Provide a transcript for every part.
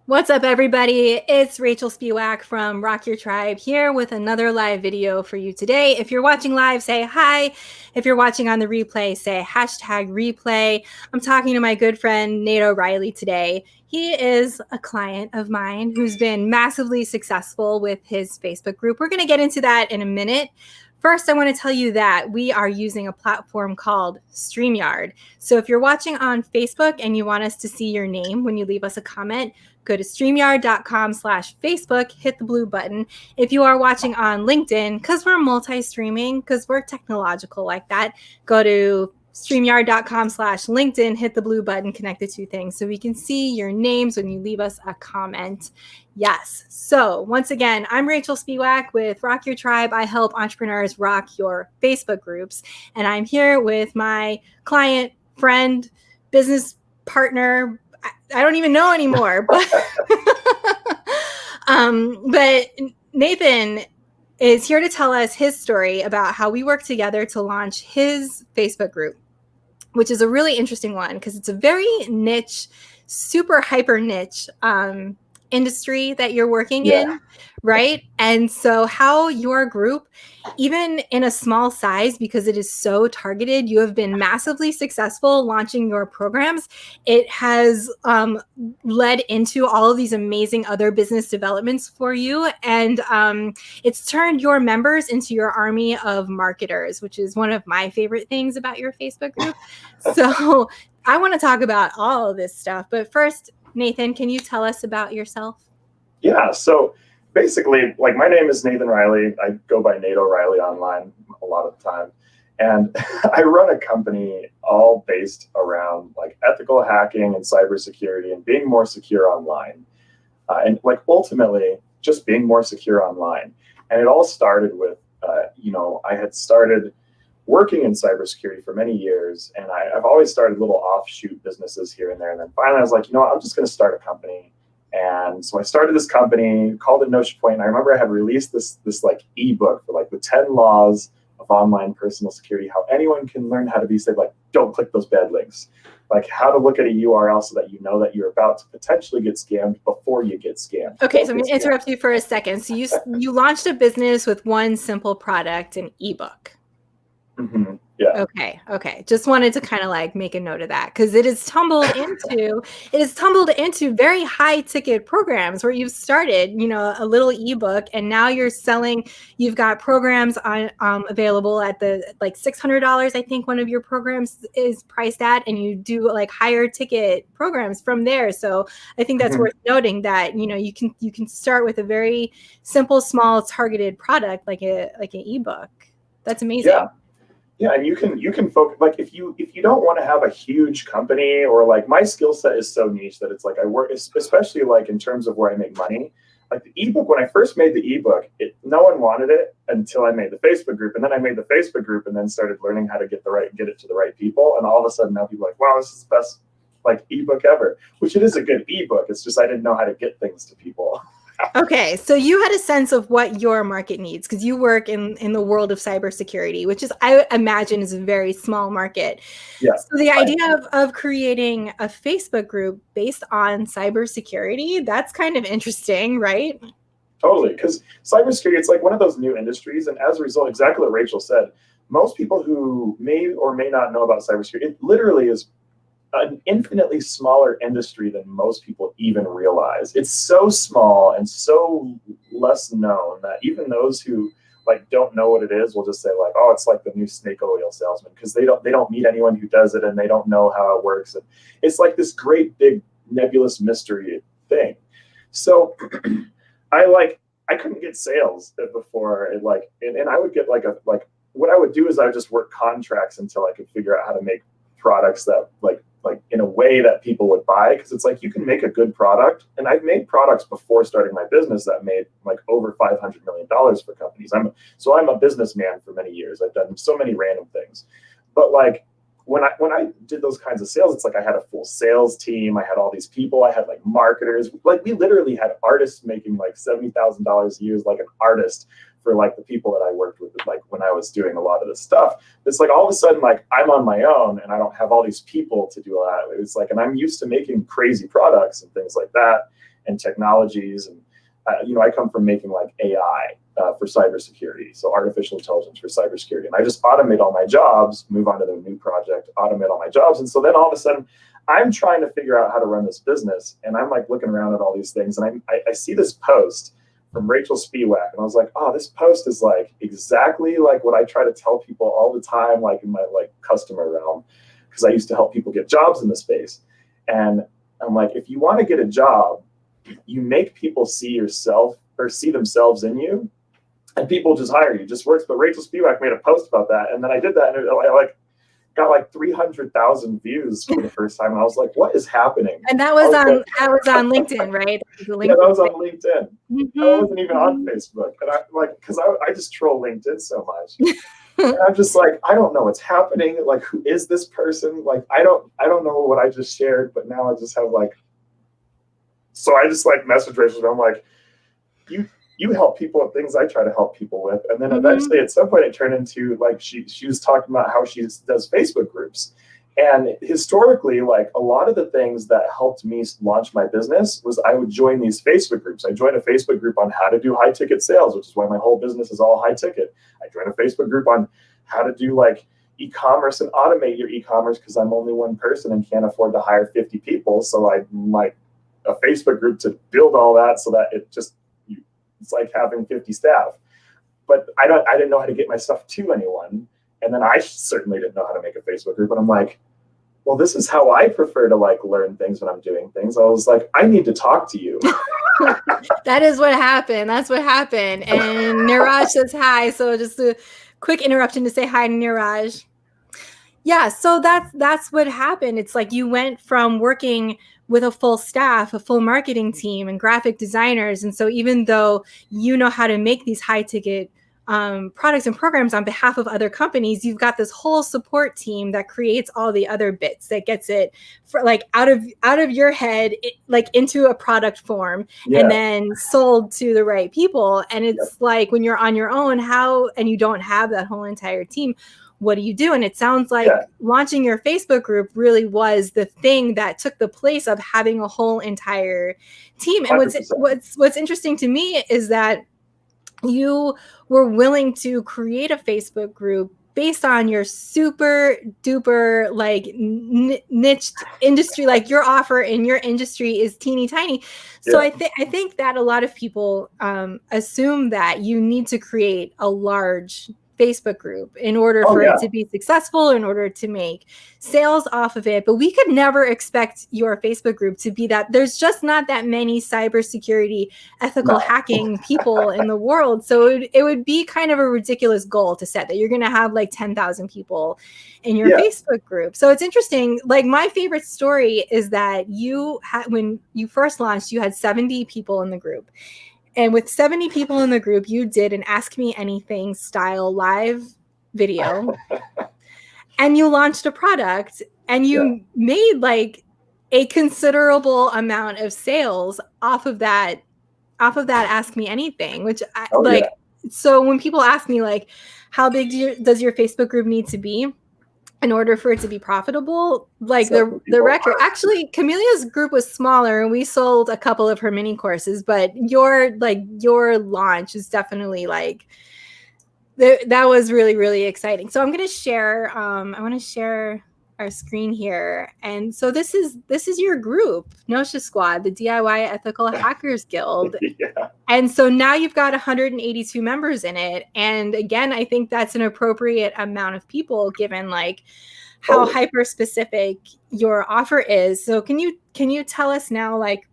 What's up, everybody? It's Rachael Spiewak from Rock Your Tribe here with another live video for you today. If you're watching live, say hi. If you're watching on the replay, say hashtag replay. I'm talking to my good friend, Nate O'Reilly, today. He is a client of mine who's been massively successful with his Facebook group. We're going to get into that in a minute. First, I want to tell you that we are using a platform called StreamYard. So if you're watching on Facebook and you want us to see your name when you leave us a comment, go to streamyard.com/Facebook, hit the blue button. If you are watching on LinkedIn, because we're multi-streaming, because we're technological like that, go to streamyard.com/LinkedIn, hit the blue button, connect the two things so we can see your names when you leave us a comment. Yes. So once again, I'm Rachael Spiewak with Rock Your Tribe. I help entrepreneurs rock your Facebook groups. And I'm here with my client, friend, business partner. I don't even know anymore, but but Nathan is here to tell us his story about how we worked together to launch his Facebook group, which is a really interesting one because it's a very niche, super hyper niche industry that you're working in, right? And so how your group, even in a small size, because it is so targeted, you have been massively successful launching your programs. It has led into all of these amazing other business developments for you. And it's turned your members into your army of marketers, which is one of my favorite things about your Facebook group. So I want to talk about all of this stuff. But first, Nathan, can you tell us about yourself? Yeah, so basically, like my name is Nathan Riley. I go by Nate O'Reilly online a lot of the time. And I run a company all based around like ethical hacking and cybersecurity and being more secure online. And like ultimately just being more secure online. And it all started with, I had started working in cybersecurity for many years, and I've always started little offshoot businesses here and there. And then finally, I was like, I'm just going to start a company. And so I started this company called it Notion Point. And I remember I had released this like ebook for like the 10 laws of online personal security, how anyone can learn how to be safe. Like, don't click those bad links. Like how to look at a URL so that you know that you're about to potentially get scammed before you get scammed. Okay, so I'm going to interrupt you for a second. So you launched a business with one simple product, an ebook. Mm-hmm. Yeah. Okay. Just wanted to kind of like make a note of that because it is tumbled into very high ticket programs where you've started, a little ebook, and now you've got programs on available at the like $600. I think one of your programs is priced at, and you do like higher ticket programs from there. So I think that's worth noting that, you can start with a very simple, small, targeted product like an ebook. That's amazing. Yeah, and you can focus, like if you don't want to have a huge company, or like my skill set is so niche that it's like I work, especially like in terms of where I make money. Like the ebook, when I first made the ebook, no one wanted it until I made the Facebook group, and then I made the Facebook group and then started learning how to get it to the right people, and all of a sudden now people are like, wow, this is the best like ebook ever, which it is a good ebook. It's just I didn't know how to get things to people. Okay, so you had a sense of what your market needs because you work in the world of cybersecurity, which is, I imagine, is a very small market. Yeah. So the idea of creating a Facebook group based on cybersecurity, that's kind of interesting, right? Totally, because cybersecurity, it's like one of those new industries, and as a result, exactly what Rachel said, most people who may or may not know about cybersecurity, it literally is an infinitely smaller industry than most people even realize. It's so small and so less known that even those who like don't know what it is will just say like, oh, it's like the new snake oil salesman, because they don't meet anyone who does it and they don't know how it works. And it's like this great big nebulous mystery thing. So I couldn't get sales before, and I would get like what I would do is I would just work contracts until I could figure out how to make products that like in a way that people would buy, because it's like you can make a good product, and I've made products before starting my business that made like over $500 million for companies. I'm a businessman for many years. I've done so many random things, but like when I did those kinds of sales, it's like I had a full sales team. I had all these people. I had like marketers. Like we literally had artists making like $70,000 a year as like an artist for like the people that I worked with, like when I was doing a lot of this stuff. It's like all of a sudden, like I'm on my own and I don't have all these people to do a lot. It's like, and I'm used to making crazy products and things like that. and technologies. And I come from making like AI for cybersecurity, so artificial intelligence for cybersecurity. And I just automate all my jobs, move on to the new project, automate all my jobs. And so then all of a sudden, I'm trying to figure out how to run this business. And I'm like looking around at all these things. And I see this post from Rachael Spiewak. And I was like, oh, this post is like exactly like what I try to tell people all the time, like in my like customer realm, because I used to help people get jobs in the space. And I'm like, if you want to get a job, you make people see yourself or see themselves in you, and people just hire you. It just works. But Rachael Spiewak made a post about that, and then I did that, and I like got like 300,000 views for the first time, and I was like, "What is happening?" And that was on LinkedIn, right? Yeah, that was on LinkedIn. Mm-hmm. I wasn't even on Facebook, and because I just troll LinkedIn so much. And I'm just like, I don't know what's happening. Like, who is this person? Like, I don't know what I just shared, but now I just have like. So I just like message Rachel. I'm like, you help people with things I try to help people with, and then eventually at some point it turned into like she was talking about how she does Facebook groups, and historically like a lot of the things that helped me launch my business was I would join these Facebook groups. I joined a Facebook group on how to do high ticket sales, which is why my whole business is all high ticket. I joined a Facebook group on how to do like e-commerce and automate your e-commerce because I'm only one person and can't afford to hire 50 people, so I like a Facebook group to build all that so that it's like having 50 staff. But I didn't know how to get my stuff to anyone. And then I certainly didn't know how to make a Facebook group. And I'm like, well, this is how I prefer to like learn things when I'm doing things. I was like, I need to talk to you. That is what happened. That's what happened. And Niraj says hi. So just a quick interruption to say hi to Niraj. Yeah, so that's what happened. It's like you went from working with a full staff, a full marketing team, and graphic designers. And so even though you know how to make these high ticket products and programs on behalf of other companies, you've got this whole support team that creates all the other bits that gets it for like out of your head, like into a product form and then sold to the right people. And it's like when you're on your own, and you don't have that whole entire team, what do you do? And it sounds like launching your Facebook group really was the thing that took the place of having a whole entire team. And 100%. what's interesting to me is that you were willing to create a Facebook group based on your super duper like niche industry, like your offer in your industry is teeny tiny. So I think that a lot of people assume that you need to create a large Facebook group in order for it to be successful, in order to make sales off of it. But we could never expect your Facebook group to be that. There's just not that many cybersecurity, ethical hacking people in the world. So it would be kind of a ridiculous goal to set that you're going to have like 10,000 people in your Facebook group. So it's interesting. Like my favorite story is that when you first launched, you had 70 people in the group. And with 70 people in the group, you did an Ask Me Anything style live video and you launched a product and you made like a considerable amount of sales off of that Ask Me Anything, which so when people ask me like, how big does your Facebook group need to be in order for it to be profitable? Like the record, actually Camelia's group was smaller and we sold a couple of her mini courses, but your launch is definitely like that was really, really exciting. So I'm going to share, I want to share our screen here. And so this is your group, Nosha Squad, the DIY Ethical Hackers Guild. And so now you've got 182 members in it. And again, I think that's an appropriate amount of people given like how hyper specific your offer is. So can you tell us now, like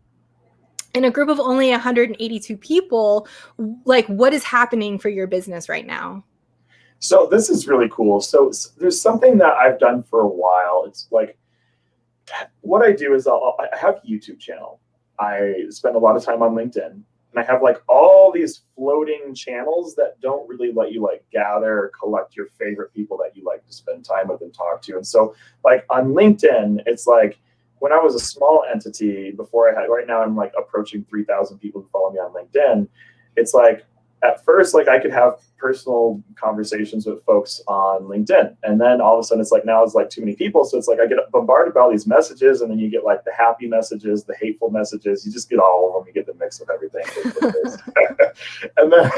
in a group of only 182 people, like what is happening for your business right now? So this is really cool. So there's something that I've done for a while. It's like what I do is I have a YouTube channel. I spend a lot of time on LinkedIn, and I have like all these floating channels that don't really let you like gather or collect your favorite people that you like to spend time with and talk to. And so like on LinkedIn, it's like when I was a small entity before right now I'm like approaching 3,000 people who follow me on LinkedIn. It's like at first, like I could have personal conversations with folks on LinkedIn, and then all of a sudden it's like now it's like too many people, so it's like I get bombarded by all these messages, and then you get like the happy messages, the hateful messages, you just get all of them, you get the mix of everything. And then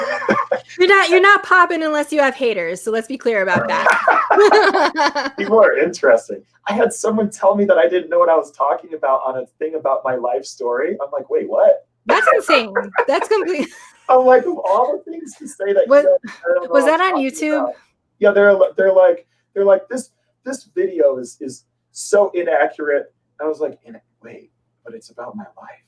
you're not popping unless you have haters, so let's be clear about that. people are interesting. I had someone tell me that I didn't know what I was talking about on a thing about my life story. I'm like, wait, what? That's insane. That's complete. I'm like, of all the things to say that was that on YouTube? About. Yeah, they're like this video is so inaccurate. I was like, wait, but it's about my life.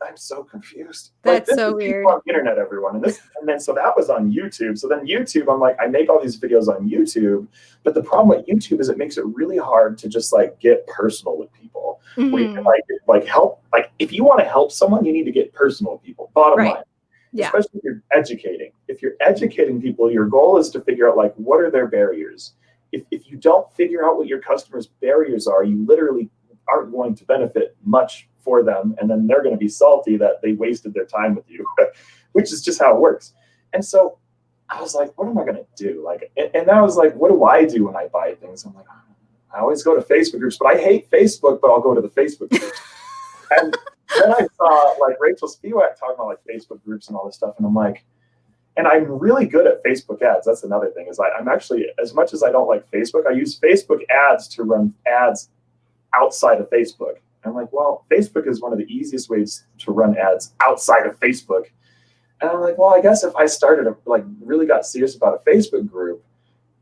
I'm so confused. That's like, so weird. On the internet, everyone, and then so that was on YouTube. So then YouTube, I'm like, I make all these videos on YouTube, but the problem with YouTube is it makes it really hard to just like get personal with people. Mm-hmm. Where you can like help. Like if you want to help someone, you need to get personal with people. Bottom line. Yeah. Especially if you're educating. If you're educating people, your goal is to figure out like what are their barriers. If you don't figure out what your customers' barriers are, you literally aren't going to benefit much for them, and then they're going to be salty that they wasted their time with you, which is just how it works. And so I was like, what am I going to do? Like, and I was like, what do I do when I buy things? I'm like, I always go to Facebook groups, but I hate Facebook, but I'll go to the Facebook groups. And then I saw like Rachael Spiewak talking about like Facebook groups and all this stuff, and I'm like, and I'm really good at Facebook ads. That's another thing is I'm actually, as much as I don't like Facebook, I use Facebook ads to run ads outside of Facebook. I'm like, well, Facebook is one of the easiest ways to run ads outside of Facebook. And I'm like, well, I guess if I started really got serious about a Facebook group,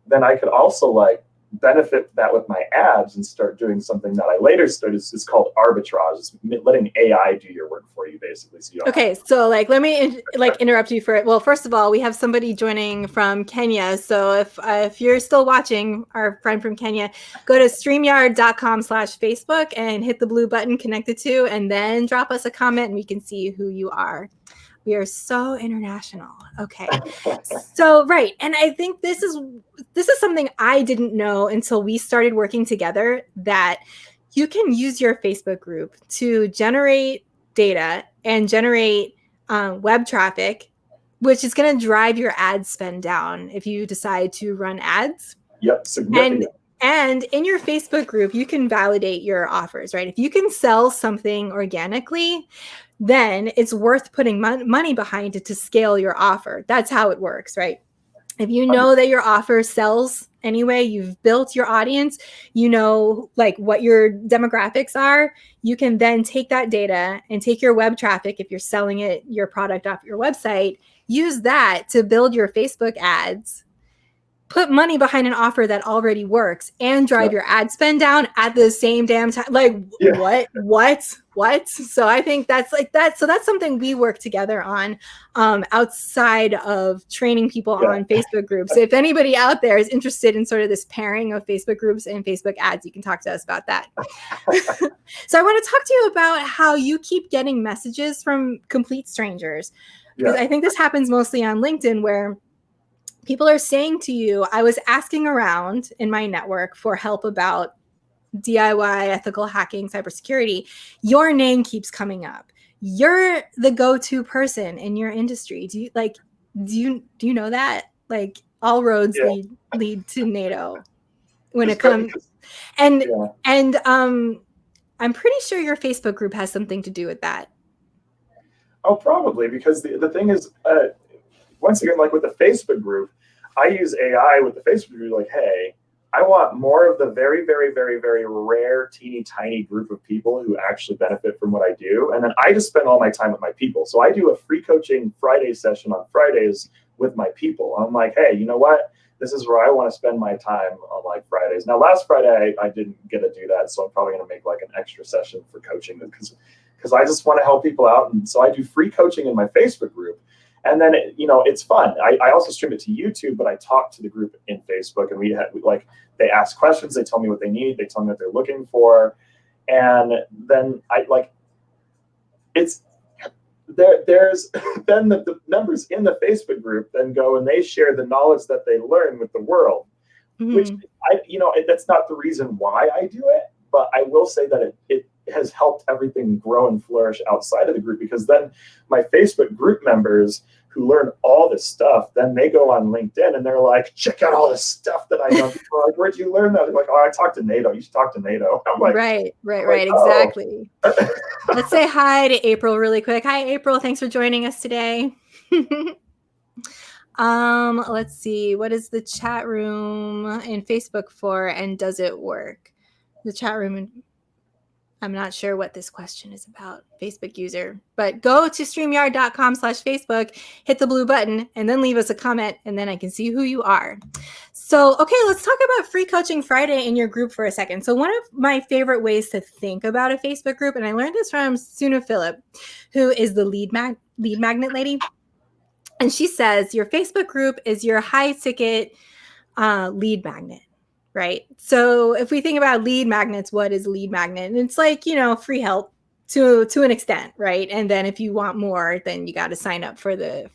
then I could also like benefit that with my ads and start doing something that I later started. It's called arbitrage. It's letting AI do your work for you, basically. So you don't so like let me interrupt you for it. Well, first of all, we have somebody joining from Kenya. So if you're still watching, our friend from Kenya, go to streamyard.com/Facebook and hit the blue button connected to, and then drop us a comment and we can see who you are. We are so international. Okay. So, right. And I think this is something I didn't know until we started working together, that you can use your Facebook group to generate data and generate web traffic, which is going to drive your ad spend down if you decide to run ads. Yep. Significant. And in your Facebook group, you can validate your offers, right? If you can sell something organically, then it's worth putting money behind it to scale your offer. That's how it works, right? If you know that your offer sells anyway, you've built your audience, you know like what your demographics are, you can then take that data and take your web traffic, if you're selling your product off your website, use that to build your Facebook ads, put money behind an offer that already works, and drive your ad spend down at the same damn time. Like, what? So I think that's like that. So that's something we work together on outside of training people on Facebook groups. So if anybody out there is interested in sort of this pairing of Facebook groups and Facebook ads, you can talk to us about that. So I want to talk to you about how you keep getting messages from complete strangers. Because I think this happens mostly on LinkedIn, where people are saying to you, I was asking around in my network for help about DIY, ethical hacking, cybersecurity. Your name keeps coming up. You're the go-to person in your industry. Do you know that? Like all roads lead to NATO when it comes. And I'm pretty sure your Facebook group has something to do with that. Oh, probably, because the thing is, once again, like with the Facebook group, I use AI with the Facebook group, like, hey, I want more of the very, very, very, very rare, teeny tiny group of people who actually benefit from what I do. And then I just spend all my time with my people. So I do a free coaching Friday session on Fridays with my people. I'm like, hey, you know what? This is where I want to spend my time on like Fridays. Now, last Friday, I didn't get to do that. So I'm probably going to make like an extra session for coaching because I just want to help people out. And so I do free coaching in my Facebook group. And then, it's fun. I also stream it to YouTube, but I talk to the group in Facebook, and they ask questions. They tell me what they need. They tell me what they're looking for. And then there's then the members in the Facebook group then go and they share the knowledge that they learn with the world, which that's not the reason why I do it. But I will say that it has helped everything grow and flourish outside of the group, because then my Facebook group members who learn all this stuff, then they go on LinkedIn and they're like, check out all this stuff that I know. People are like, where'd you learn that? They're like, oh, I talked to NATO. You should talk to NATO. Right, Oh. exactly. Let's say hi to April really quick. Hi, April. Thanks for joining us today. Let's see. What is the chat room in Facebook for, and does it work? The chat room, I'm not sure what this question is about, Facebook user, but go to StreamYard.com/Facebook, hit the blue button, and then leave us a comment, and then I can see who you are. So, okay, let's talk about Free Coaching Friday in your group for a second. So one of my favorite ways to think about a Facebook group, and I learned this from Suna Phillip, who is the lead magnet lady. And she says, your Facebook group is your high ticket lead magnet, right? So if we think about lead magnets, what is a lead magnet? And it's like, free help to an extent, right? And then if you want more, then you got to sign up for the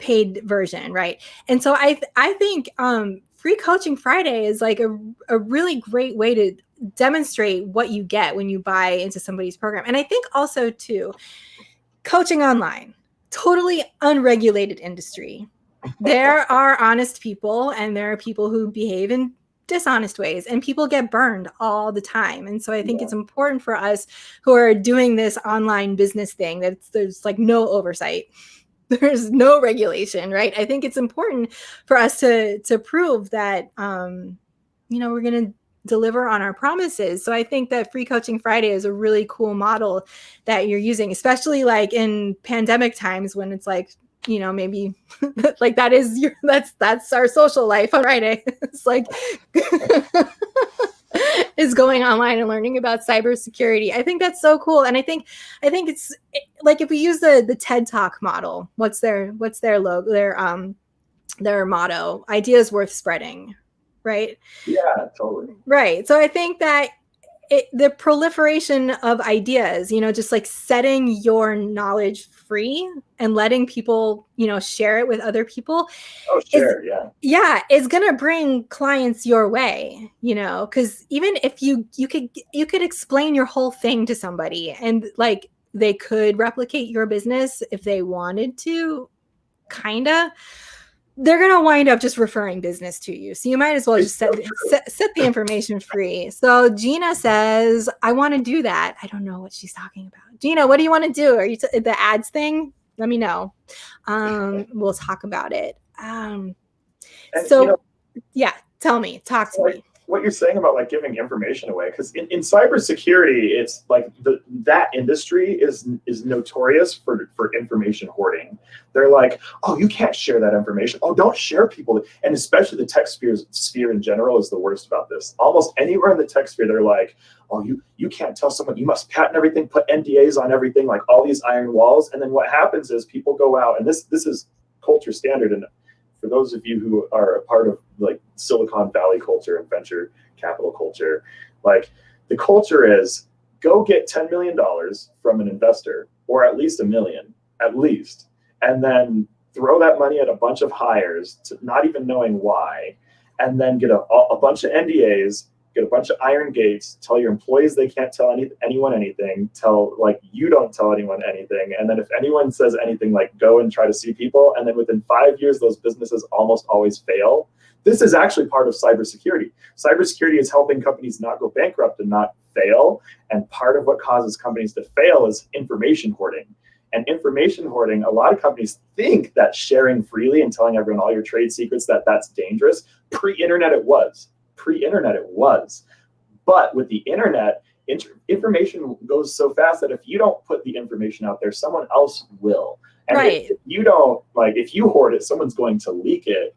paid version, right? And so I think Free Coaching Friday is like a really great way to demonstrate what you get when you buy into somebody's program. And I think also too, coaching online, totally unregulated industry. There are honest people and there are people who behave in dishonest ways, and people get burned all the time. And so I think it's important for us who are doing this online business thing that there's like no oversight. There's no regulation, right? I think it's important for us to prove that, we're going to deliver on our promises. So I think that Free Coaching Friday is a really cool model that you're using, especially like in pandemic times when it's like, maybe like that's our social life on Friday. It's like is going online and learning about cybersecurity. I think that's so cool. And I think it's like, if we use the TED Talk model, what's their logo, their motto, ideas worth spreading, right? Yeah, totally. Right. So I think that the proliferation of ideas, just like setting your knowledge free and letting people, share it with other people. Oh, sure. Is going to bring clients your way, because even if you could explain your whole thing to somebody and like they could replicate your business if they wanted to, they're going to wind up just referring business to you. So you might as well just set the information free. So Gina says, I want to do that. I don't know what she's talking about. Gina, what do you want to do? Are you the ads thing? Let me know. We'll talk about it. Tell me, talk to me. What you're saying about like giving information away, because in cybersecurity, it's like that industry is notorious for information hoarding. They're like, oh, you can't share that information. Oh, don't share people. And especially the tech sphere in general is the worst about this. Almost anywhere in the tech sphere, they're like, oh, you can't tell someone, you must patent everything, put NDAs on everything, like all these iron walls. And then what happens is people go out, and this is culture standard. And for those of you who are a part of like Silicon Valley culture and venture capital culture, like the culture is go get $10 million from an investor, or at least $1 million, at least, and then throw that money at a bunch of hires, to not even knowing why, and then get a bunch of NDAs, get a bunch of iron gates, tell your employees they can't tell anyone anything, like you don't tell anyone anything, and then if anyone says anything, like go and try to sue people, and then within 5 years those businesses almost always fail. This is actually part of cybersecurity. Cybersecurity is helping companies not go bankrupt and not fail, and part of what causes companies to fail is information hoarding. And information hoarding, a lot of companies think that sharing freely and telling everyone all your trade secrets, that's dangerous. Pre-internet it was. But with the internet, information goes so fast that if you don't put the information out there, someone else will. And right. if you don't, like if you hoard it, someone's going to leak it.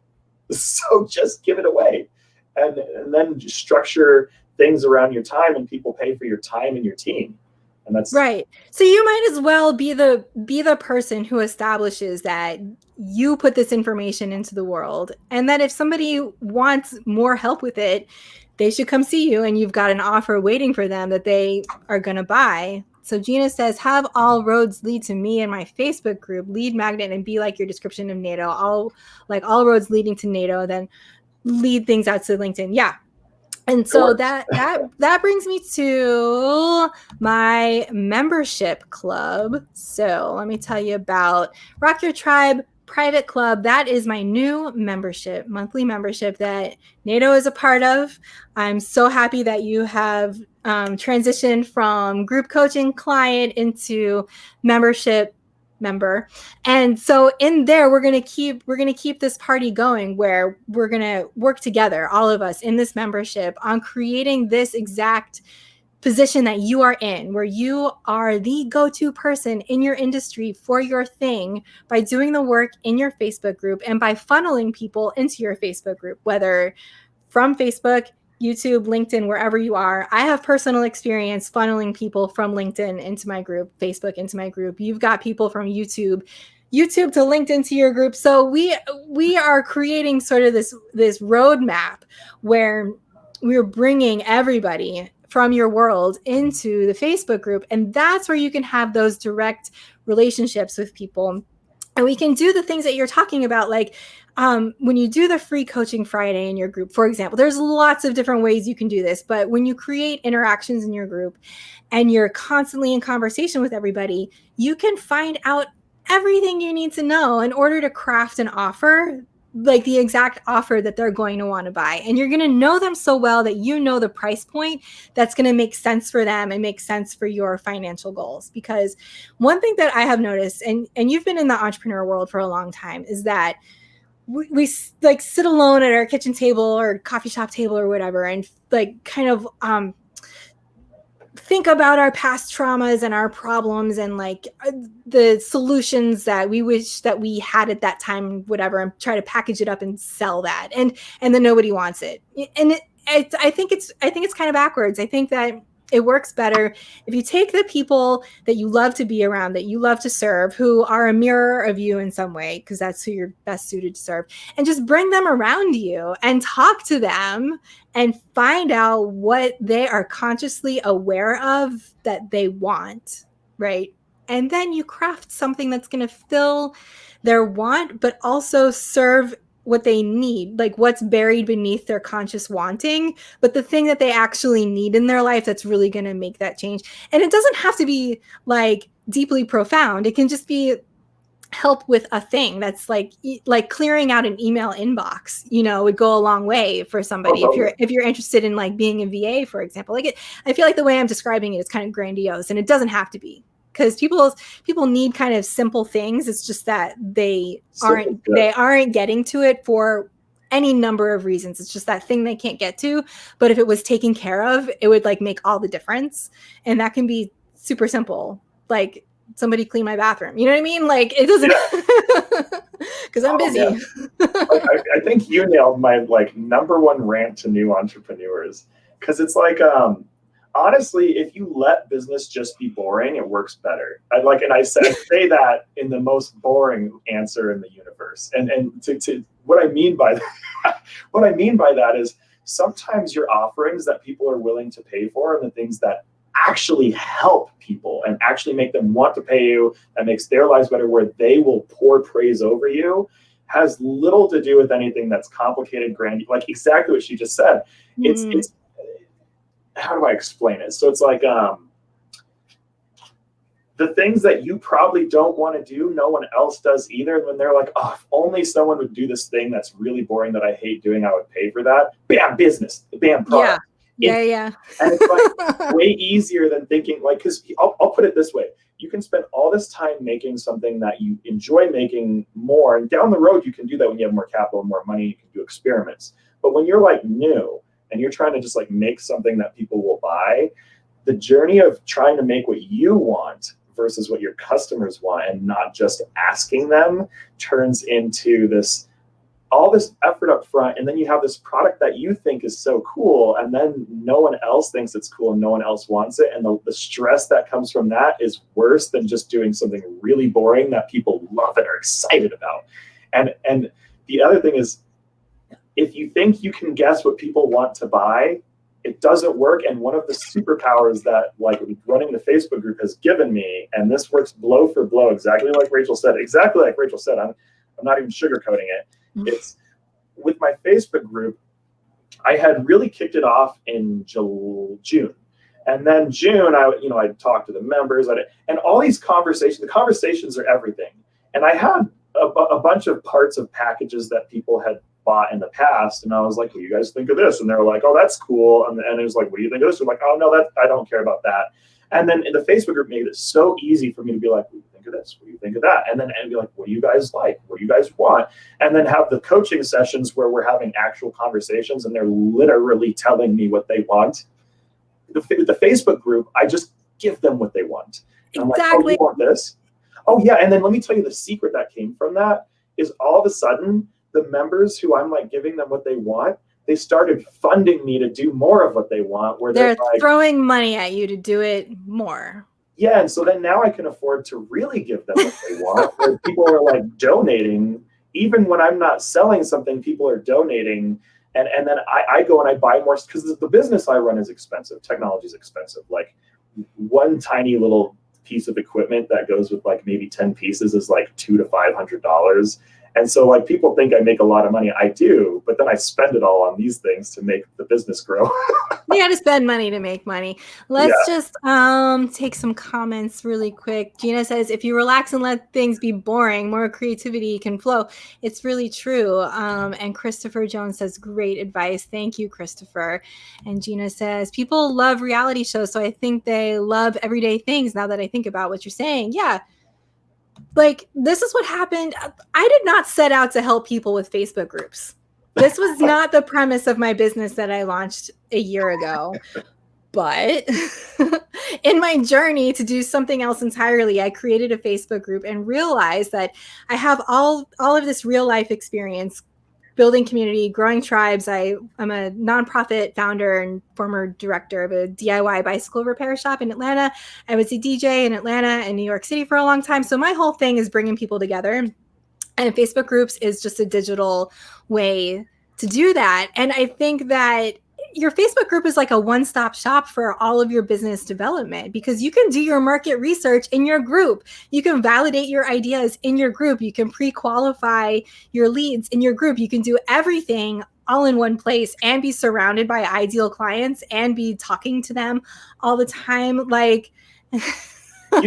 So just give it away, and then just structure things around your time, and people pay for your time and your team. And that's right. So you might as well be the person who establishes that you put this information into the world, and that if somebody wants more help with it, they should come see you, and you've got an offer waiting for them that they are going to buy. So Gina says, have all roads lead to me and my Facebook group, lead magnet, and be like your description of NATO. All roads leading to NATO, then lead things out to LinkedIn. Yeah. And so that brings me to my membership club. So let me tell you about Rock Your Tribe Private Club. That is my new membership, monthly membership that NATO is a part of. I'm so happy that you have transitioned from group coaching client into membership member. And so in there we're going to keep this party going, where we're going to work together, all of us in this membership, on creating this exact position that you are in, where you are the go-to person in your industry for your thing, by doing the work in your Facebook group and by funneling people into your Facebook group, whether from Facebook, YouTube, LinkedIn, wherever you are. I have personal experience funneling people from LinkedIn into my group, Facebook into my group. You've got people from YouTube to LinkedIn to your group. So we are creating sort of this roadmap where we're bringing everybody from your world into the Facebook group. And that's where you can have those direct relationships with people. And we can do the things that you're talking about, like when you do the free coaching Friday in your group, for example. There's lots of different ways you can do this, but when you create interactions in your group and you're constantly in conversation with everybody, you can find out everything you need to know in order to craft an offer, like the exact offer that they're going to want to buy. And you're going to know them so well that you know the price point that's going to make sense for them and make sense for your financial goals. Because one thing that I have noticed, and you've been in the entrepreneur world for a long time, is that we like sit alone at our kitchen table or coffee shop table or whatever, and like kind of think about our past traumas and our problems and like the solutions that we wish that we had at that time, whatever, and try to package it up and sell that, and then nobody wants it. And I think it's kind of backwards. I think that it works better if you take the people that you love to be around, that you love to serve, who are a mirror of you in some way, because that's who you're best suited to serve, and just bring them around you and talk to them and find out what they are consciously aware of that they want, right? And then you craft something that's going to fill their want, but also serve what they need, like what's buried beneath their conscious wanting, but the thing that they actually need in their life that's really going to make that change. And it doesn't have to be like deeply profound. It can just be help with a thing that's like clearing out an email inbox, would go a long way for somebody. If you're interested in like being a VA, for example. I feel like the way I'm describing it is kind of grandiose, and it doesn't have to be, because people need kind of simple things. It's just that they aren't getting to it for any number of reasons. It's just that thing they can't get to. But if it was taken care of, it would like make all the difference. And that can be super simple. Like, somebody clean my bathroom. You know what I mean? Like, it doesn't, because I'm busy. I think you nailed my like number one rant to new entrepreneurs, because it's like, honestly, if you let business just be boring, it works better. I say that in the most boring answer in the universe. And to what I mean by that is, sometimes your offerings that people are willing to pay for and the things that actually help people and actually make them want to pay you, that makes their lives better, where they will pour praise over you, has little to do with anything that's complicated, grand, like exactly what she just said. It's how do I explain it? So it's like the things that you probably don't want to do, no one else does either. And when they're like, oh, if only someone would do this thing that's really boring that I hate doing, I would pay for that. Bam, business. Bam, product. Yeah. And it's like way easier than thinking, like, because I'll put it this way. You can spend all this time making something that you enjoy making more. And down the road, you can do that when you have more capital, more money, you can do experiments. But when you're like new and you're trying to just like make something that people will buy, the journey of trying to make what you want versus what your customers want and not just asking them turns into all this effort up front, and then you have this product that you think is so cool, and then no one else thinks it's cool and no one else wants it, and the stress that comes from that is worse than just doing something really boring that people love and are excited about. And the other thing is, if you think you can guess what people want to buy, it doesn't work. And one of the superpowers that like running the Facebook group has given me, and this works blow for blow, exactly like Rachael said, I'm not even sugarcoating it. It's with my Facebook group, I had really kicked it off in June. And then June, I talked to the members, and all these conversations. The conversations are everything. And I had a bunch of parts of packages that people had bought in the past, and I was like, "What do you guys think of this?" And they were like, "Oh, that's cool." And it was like, "What do you think of this?" I'm like, "Oh no, I don't care about that." And then in the Facebook group made it so easy for me to be like, "What do you think of this? What do you think of that?" And then be like, "What do you guys like? What do you guys want?" And then have the coaching sessions where we're having actual conversations, and they're literally telling me what they want. The Facebook group, I just give them what they want. And I'm like, "Oh, you want this? Oh yeah." And then let me tell you the secret that came from that is all of a sudden the members who I'm like giving them what they want, they started funding me to do more of what they want, where they're like throwing money at you to do it more. Yeah, and so then now I can afford to really give them what they want. Where people are like donating, even when I'm not selling something, people are donating. And then I go and I buy more, because the business I run is expensive. Technology is expensive. Like one tiny little piece of equipment that goes with like maybe 10 pieces is like $200 to $500. And so like people think I make a lot of money. I do, but then I spend it all on these things to make the business grow. You got to spend money to make money. Let's just take some comments really quick. Gina says, if you relax and let things be boring, more creativity can flow. It's really true. And Christopher Jones says, great advice. Thank you, Christopher. And Gina says, people love reality shows, so I think they love everyday things now that I think about what you're saying. Yeah. Like, this is what happened. I did not set out to help people with Facebook groups. This was not the premise of my business that I launched a year ago. But in my journey to do something else entirely, I created a Facebook group and realized that I have all of this real life experience building community, growing tribes. I'm a nonprofit founder and former director of a DIY bicycle repair shop in Atlanta. I was a DJ in Atlanta and New York City for a long time. So my whole thing is bringing people together. And Facebook groups is just a digital way to do that. And I think that your Facebook group is like a one-stop shop for all of your business development, because you can do your market research in your group. You can validate your ideas in your group. You can pre-qualify your leads in your group. You can do everything all in one place and be surrounded by ideal clients and be talking to them all the time. Like, you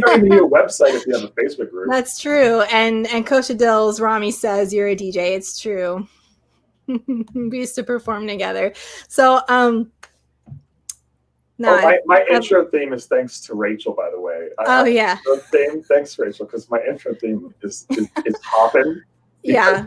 don't even need a website if you have a Facebook group. That's true. And Coach Adil's Rami says you're a DJ. It's true. We used to perform together. So my intro theme is thanks to Rachel, by the way. Yeah. Thanks, Rachel, because my intro theme is hopping. Yeah.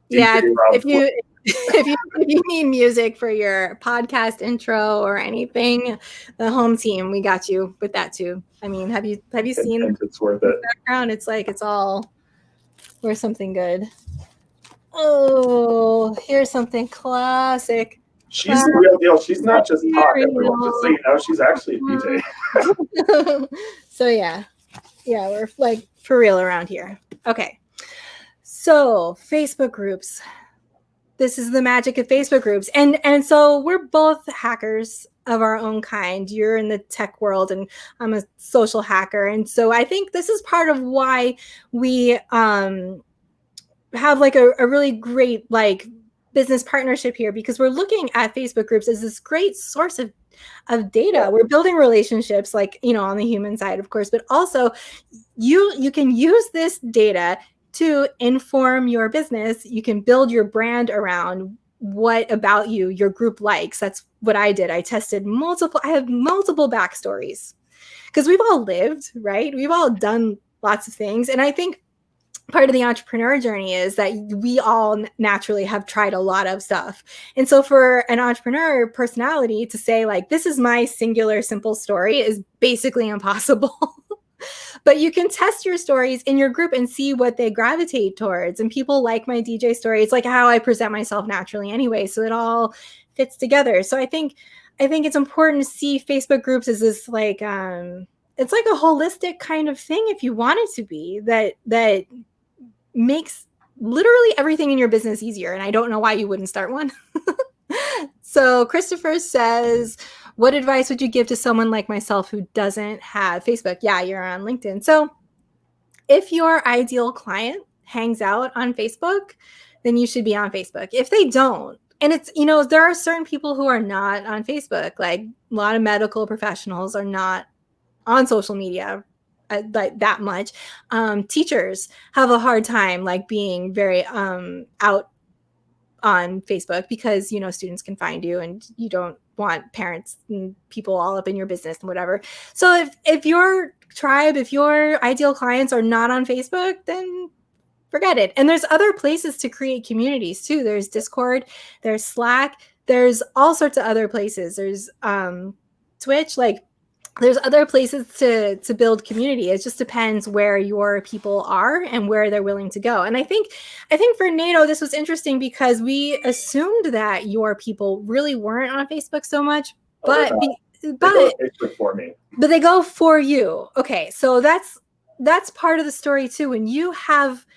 Yeah. If you need music for your podcast intro or anything, the home team, we got you with that too. I mean, have you seen it's worth it. Background? It's like it's all worth something good. Oh, here's something classic. She's the real deal. She's not just talk, everyone. Just so you know, she's actually a DJ. So yeah, we're like for real around here. Okay, so Facebook groups. This is the magic of Facebook groups. And so we're both hackers of our own kind. You're in the tech world and I'm a social hacker. And so I think this is part of why we have like a really great like business partnership here, because we're looking at Facebook groups as this great source of data. We're building relationships, like, you know, on the human side, of course, but also you can use this data to inform your business. You can build your brand around what about you your group likes. That's what I did. I have multiple backstories, because we've all lived, right? We've all done lots of things. And I think part of the entrepreneur journey is that we all naturally have tried a lot of stuff. And so for an entrepreneur personality to say like, this is my singular simple story is basically impossible. But you can test your stories in your group and see what they gravitate towards. And people like my DJ story. It's like how I present myself naturally anyway. So it all fits together. So I think it's important to see Facebook groups as this like, it's like a holistic kind of thing, if you want it to be, that makes literally everything in your business easier. And I don't know why you wouldn't start one. So Christopher says, what advice would you give to someone like myself who doesn't have Facebook? Yeah, you're on LinkedIn. So if your ideal client hangs out on Facebook, then you should be on Facebook. If they don't, And it's, there are certain people who are not on Facebook. Like a lot of medical professionals are not on social media like that much. Teachers have a hard time like being very out on Facebook because, students can find you and you don't want parents and people all up in your business and whatever. So if your tribe, if your ideal clients are not on Facebook, then forget it. And there's other places to create communities too. There's Discord, there's Slack, there's all sorts of other places. There's Twitch, like there's other places to build community. It just depends where your people are and where they're willing to go. And I think for NATO, this was interesting because we assumed that your people really weren't on Facebook so much, but they go to Facebook for me. But they go for you. Okay, so that's part of the story too. When you have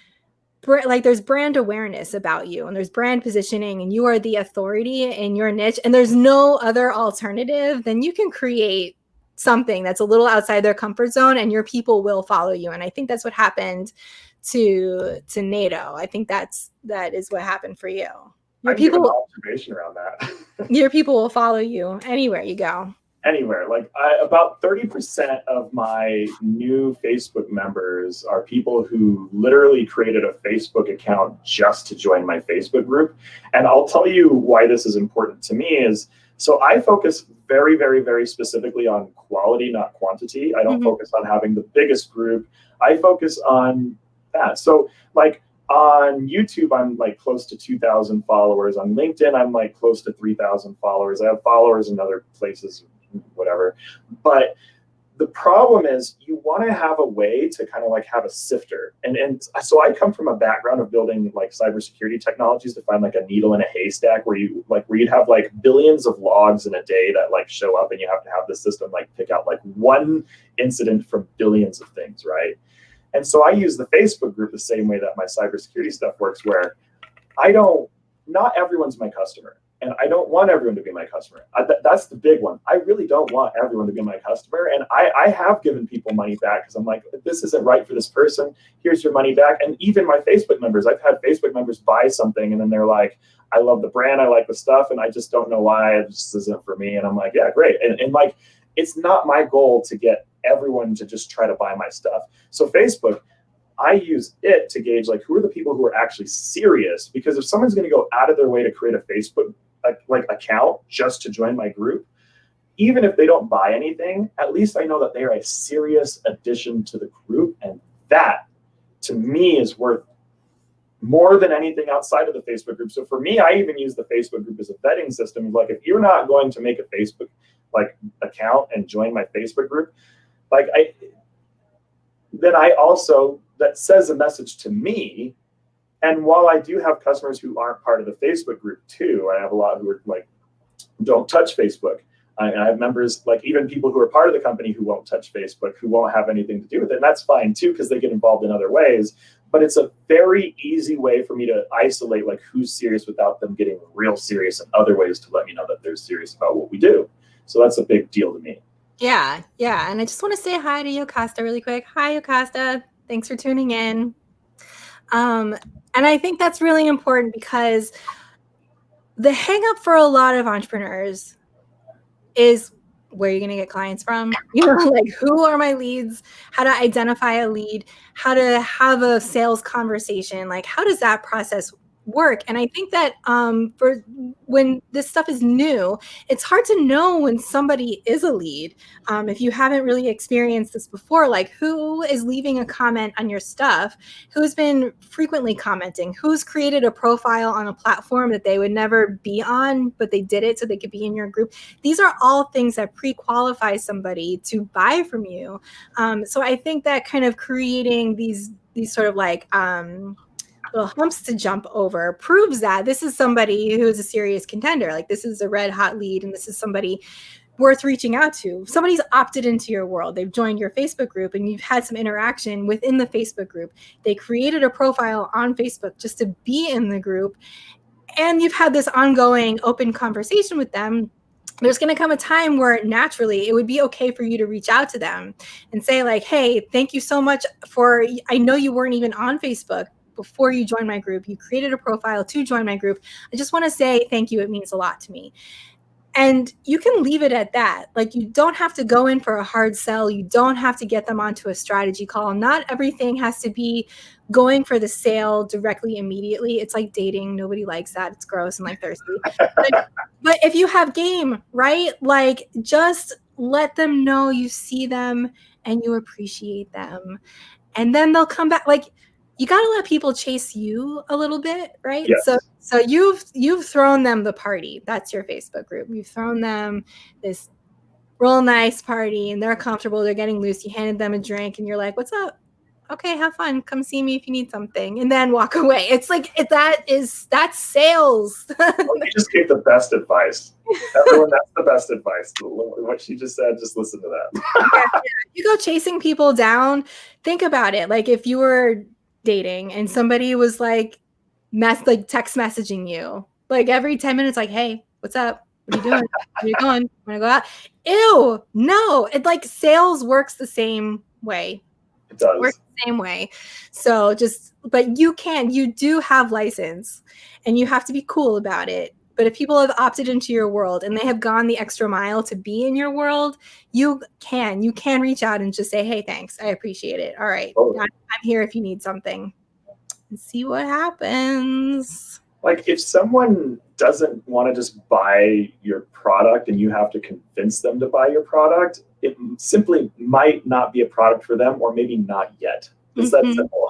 like there's brand awareness about you and there's brand positioning and you are the authority in your niche and there's no other alternative, then you can create something that's a little outside their comfort zone and your people will follow you. And I think that's what happened to NATO. I think that is what happened for you. Your people, observation around that. Your people will follow you anywhere you go. Anywhere. Like about 30% of my new Facebook members are people who literally created a Facebook account just to join my Facebook group. And I'll tell you why this is important to me is, so I focus very, very, very specifically on quality, not quantity. I don't focus on having the biggest group. I focus on that. So like on YouTube, I'm like close to 2,000 followers. On LinkedIn, I'm like close to 3,000 followers. I have followers in other places, whatever. But the problem is you want to have a way to kind of like have a sifter. And so I come from a background of building like cybersecurity technologies to find like a needle in a haystack where you'd have like billions of logs in a day that like show up and you have to have the system like pick out like one incident from billions of things, right? And so I use the Facebook group the same way that my cybersecurity stuff works, where not everyone's my customer. And I don't want everyone to be my customer. That's the big one. I really don't want everyone to be my customer. And I have given people money back because I'm like, this isn't right for this person. Here's your money back. And even my Facebook members, I've had Facebook members buy something and then they're like, I love the brand, I like the stuff, and I just don't know why it just isn't for me. And I'm like, yeah, great. And like, it's not my goal to get everyone to just try to buy my stuff. So Facebook, I use it to gauge like who are the people who are actually serious, because if someone's going to go out of their way to create a Facebook like account just to join my group, even if they don't buy anything, at least I know that they are a serious addition to the group, and that to me is worth more than anything outside of the Facebook group. So for me, I even use the Facebook group as a vetting system. Like if you're not going to make a Facebook like account and join my Facebook group, like then I also, that sends a message to me. And while I do have customers who aren't part of the Facebook group too, I have a lot who are like, don't touch Facebook. I have members, like even people who are part of the company who won't touch Facebook, who won't have anything to do with it. And that's fine too, because they get involved in other ways. But it's a very easy way for me to isolate like who's serious without them getting real serious, and other ways to let me know that they're serious about what we do. So that's a big deal to me. Yeah. And I just want to say hi to Yocasta really quick. Hi, Yocasta. Thanks for tuning in. And I think that's really important because the hang up for a lot of entrepreneurs is, where are you going to get clients from? Like who are my leads? How to identify a lead? How to have a sales conversation? Like how does that process work? And I think that for when this stuff is new, it's hard to know when somebody is a lead. If you haven't really experienced this before, like who is leaving a comment on your stuff, who's been frequently commenting, who's created a profile on a platform that they would never be on, but they did it so they could be in your group. These are all things that pre-qualify somebody to buy from you. So I think that kind of creating these sort of like little humps to jump over proves that this is somebody who is a serious contender. Like this is a red hot lead, and this is somebody worth reaching out to. Somebody's opted into your world. They've joined your Facebook group and you've had some interaction within the Facebook group. They created a profile on Facebook just to be in the group, and you've had this ongoing open conversation with them. There's going to come a time where naturally it would be okay for you to reach out to them and say like, hey, thank you so much I know you weren't even on Facebook before you join my group. You created a profile to join my group. I just want to say thank you. It means a lot to me. And you can leave it at that. Like, you don't have to go in for a hard sell. You don't have to get them onto a strategy call. Not everything has to be going for the sale directly immediately. It's like dating. Nobody likes that. It's gross and like thirsty. But if you have game, right? Like, just let them know you see them and you appreciate them. And then they'll come back. Like, you got to let people chase you a little bit, right? Yes. So you've thrown them the party. That's your Facebook group. You've thrown them this real nice party and they're comfortable. They're getting loose. You handed them a drink and you're like, what's up? Okay, have fun. Come see me if you need something. And then walk away. It's like, that's sales. Well, you just gave the best advice. Everyone, that's the best advice. What she just said, just listen to that. Yeah. You go chasing people down. Think about it. Like, if you were dating and somebody was like text messaging you like every 10 minutes, like, hey, what's up? What are you doing? Where are you going? Want to go out? Ew, no. It like sales works the same way. It does. Works the same way. So but you do have license and you have to be cool about it. But if people have opted into your world and they have gone the extra mile to be in your world, you can reach out and just say, hey, thanks. I appreciate it. All right. I'm here if you need something. And see what happens. Like, if someone doesn't want to just buy your product and you have to convince them to buy your product, it simply might not be a product for them, or maybe not yet. It's that simple.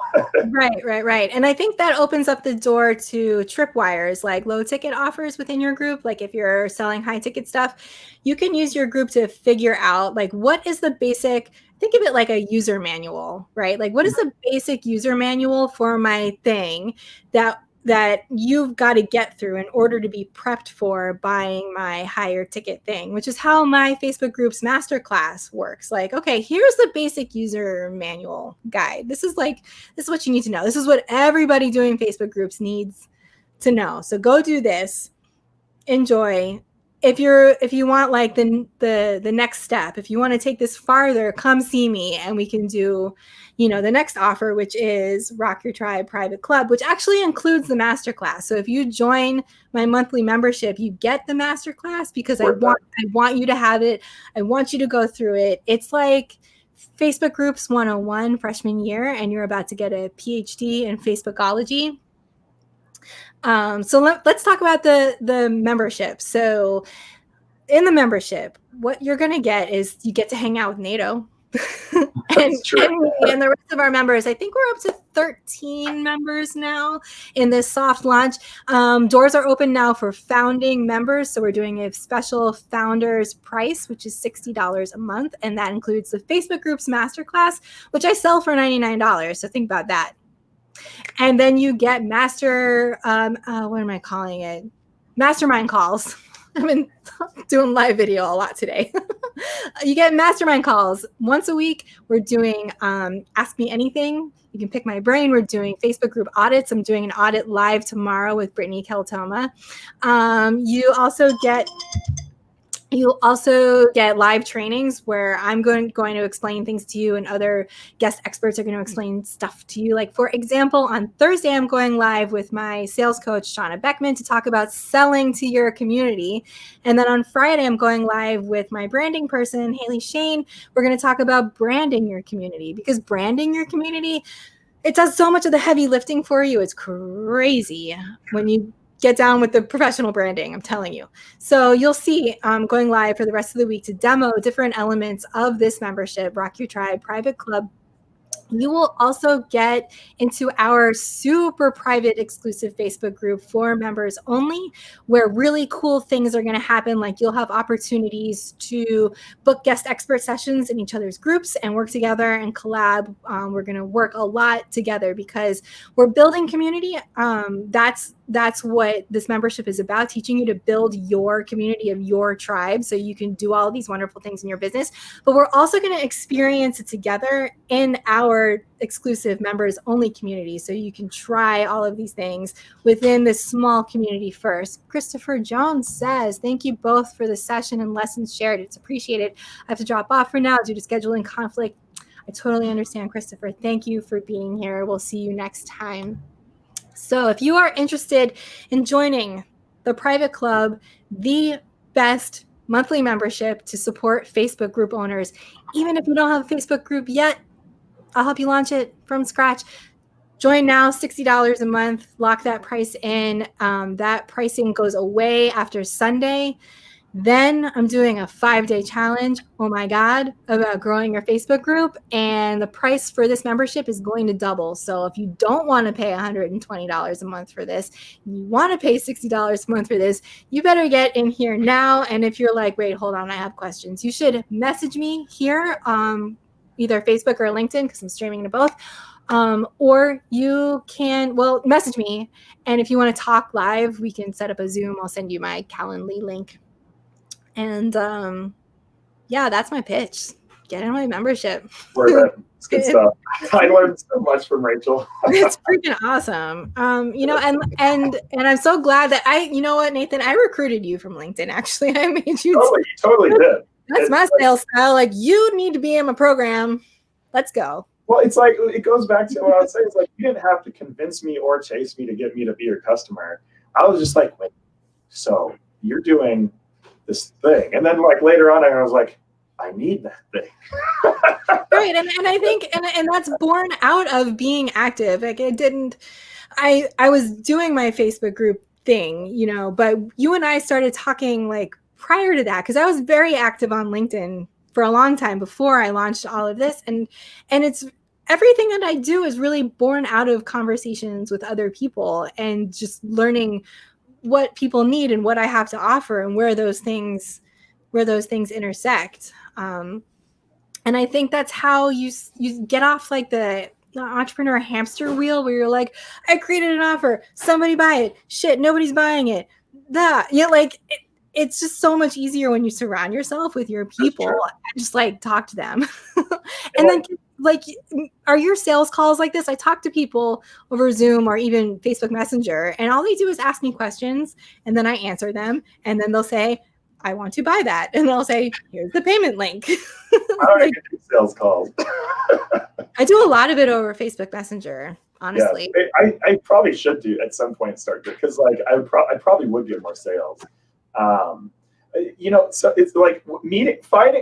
Right. And I think that opens up the door to tripwires, like low ticket offers within your group. Like, if you're selling high ticket stuff, you can use your group to figure out, like, what is the basic, think of it like a user manual, right? Like, what is the basic user manual for my thing that you've got to get through in order to be prepped for buying my higher ticket thing, which is how my Facebook group's masterclass works. Like, okay, here's the basic user manual guide. This is what you need to know. This is what everybody doing Facebook groups needs to know. So go do this, enjoy. If you want like the next step, if you want to take this farther, come see me and we can do, the next offer, which is Rock Your Tribe Private Club, which actually includes the masterclass. So if you join my monthly membership, you get the masterclass because I want you to have it. I want you to go through it. It's like Facebook Groups 101 freshman year, and you're about to get a PhD in Facebookology. So let's talk about the membership. So in the membership, what you're going to get is you get to hang out with NATO and the rest of our members. I think we're up to 13 members now in this soft launch. Doors are open now for founding members. So we're doing a special founders price, which is $60 a month. And that includes the Facebook Groups Masterclass, which I sell for $99. So think about that. And then you get what am I calling it? Mastermind calls. I've been doing live video a lot today. You get mastermind calls once a week. We're doing Ask Me Anything. You can pick my brain. We're doing Facebook group audits. I'm doing an audit live tomorrow with Brittany Keltoma. You also get live trainings where I'm going to explain things to you, and other guest experts are going to explain stuff to you. Like, for example, on Thursday, I'm going live with my sales coach, Shauna Beckman, to talk about selling to your community. And then on Friday, I'm going live with my branding person, Haley Shane. We're going to talk about branding your community, because branding your community, it does so much of the heavy lifting for you. It's crazy when you get down with the professional branding, I'm telling you. So you'll see going live for the rest of the week to demo different elements of this membership, Rock Your Tribe Private Club. You will also get into our super private exclusive Facebook group for members only, where really cool things are going to happen. Like, you'll have opportunities to book guest expert sessions in each other's groups and work together and collab. We're going to work a lot together because we're building community. That's what this membership is about, teaching you to build your community of your tribe so you can do all these wonderful things in your business. But we're also going to experience it together in our exclusive members only community, so you can try all of these things within this small community first. Christopher Jones says, thank you both for the session and lessons shared. It's appreciated. I have to drop off for now due to scheduling conflict. I totally understand, Christopher. Thank you for being here. We'll see you next time. So if you are interested in joining the private club, the best monthly membership to support Facebook group owners, even if you don't have a Facebook group yet, I'll help you launch it from scratch. Join now, $60 a month. Lock that price in. That pricing goes away after Sunday. Then I'm doing a 5-day challenge, oh my God, about growing your Facebook group. And the price for this membership is going to double. So if you don't want to pay $120 a month for this, you want to pay $60 a month for this, you better get in here now. And if you're like, wait, hold on, I have questions, you should message me here, either Facebook or LinkedIn, because I'm streaming to both. Or you can, well, message me. And if you want to talk live, we can set up a Zoom. I'll send you my Calendly link. And yeah, that's my pitch. Get in my membership. It's good stuff. I learned so much from Rachael. It's freaking awesome. You know, and I'm so glad that you know what, Nathan, I recruited you from LinkedIn. Actually, I made you. You totally did. That's my sales style. Like, you need to be in my program. Let's go. Well, it's like, it goes back to what I was saying. It's like, you didn't have to convince me or chase me to get me to be your customer. I was just like, wait, so you're doing this thing. And then like later on, I was like, I need that thing. Right. And I think, and that's born out of being active. Like, I was doing my Facebook group thing, you know, but you and I started talking like prior to that, because I was very active on LinkedIn for a long time before I launched all of this. And it's, everything that I do is really born out of conversations with other people and just learning what people need and what I have to offer and where those things intersect. And I think that's how you get off like the entrepreneur hamster wheel, where you're like, I created an offer, somebody buy it, shit, nobody's buying it. Like it's just so much easier when you surround yourself with your people and just like talk to them. And then like, are your sales calls like this? I talk to people over Zoom or even Facebook Messenger, and all they do is ask me questions, and then I answer them, and then they'll say, I want to buy that. And I'll say, here's the payment link. I don't like, get sales calls. I do a lot of it over Facebook Messenger, honestly. Yeah, I probably should do at some point start to, because like I probably would get more sales. You know, so it's like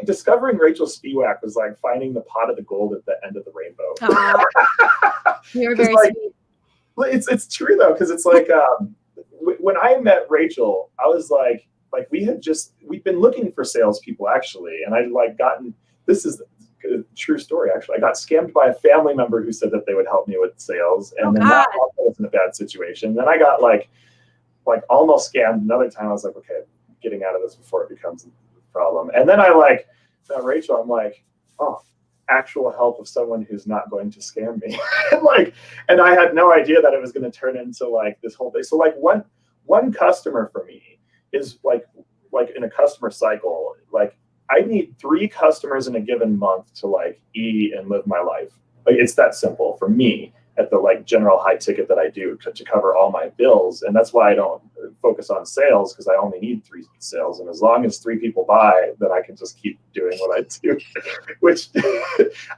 discovering Rachael Spiewak was like finding the pot of the gold at the end of the rainbow. You're very like, sweet. It's true though, because it's like when I met Rachael, I was like we'd been looking for salespeople actually, and I'd like gotten, this is a true story actually. I got scammed by a family member who said that they would help me with sales, and then that was in a bad situation. Then I got like almost scammed another time. I was like, okay, getting out of this before it becomes a problem. And then I like met Rachael. I'm like, oh, actual help of someone who's not going to scam me. and I had no idea that it was going to turn into like this whole thing. So like one customer for me is like in a customer cycle, like I need 3 customers in a given month to like eat and live my life. Like, it's that simple for me at the like general high ticket that I do to cover all my bills. And that's why I don't focus on sales, because I only need 3 sales. And as long as 3 people buy, then I can just keep doing what I do, which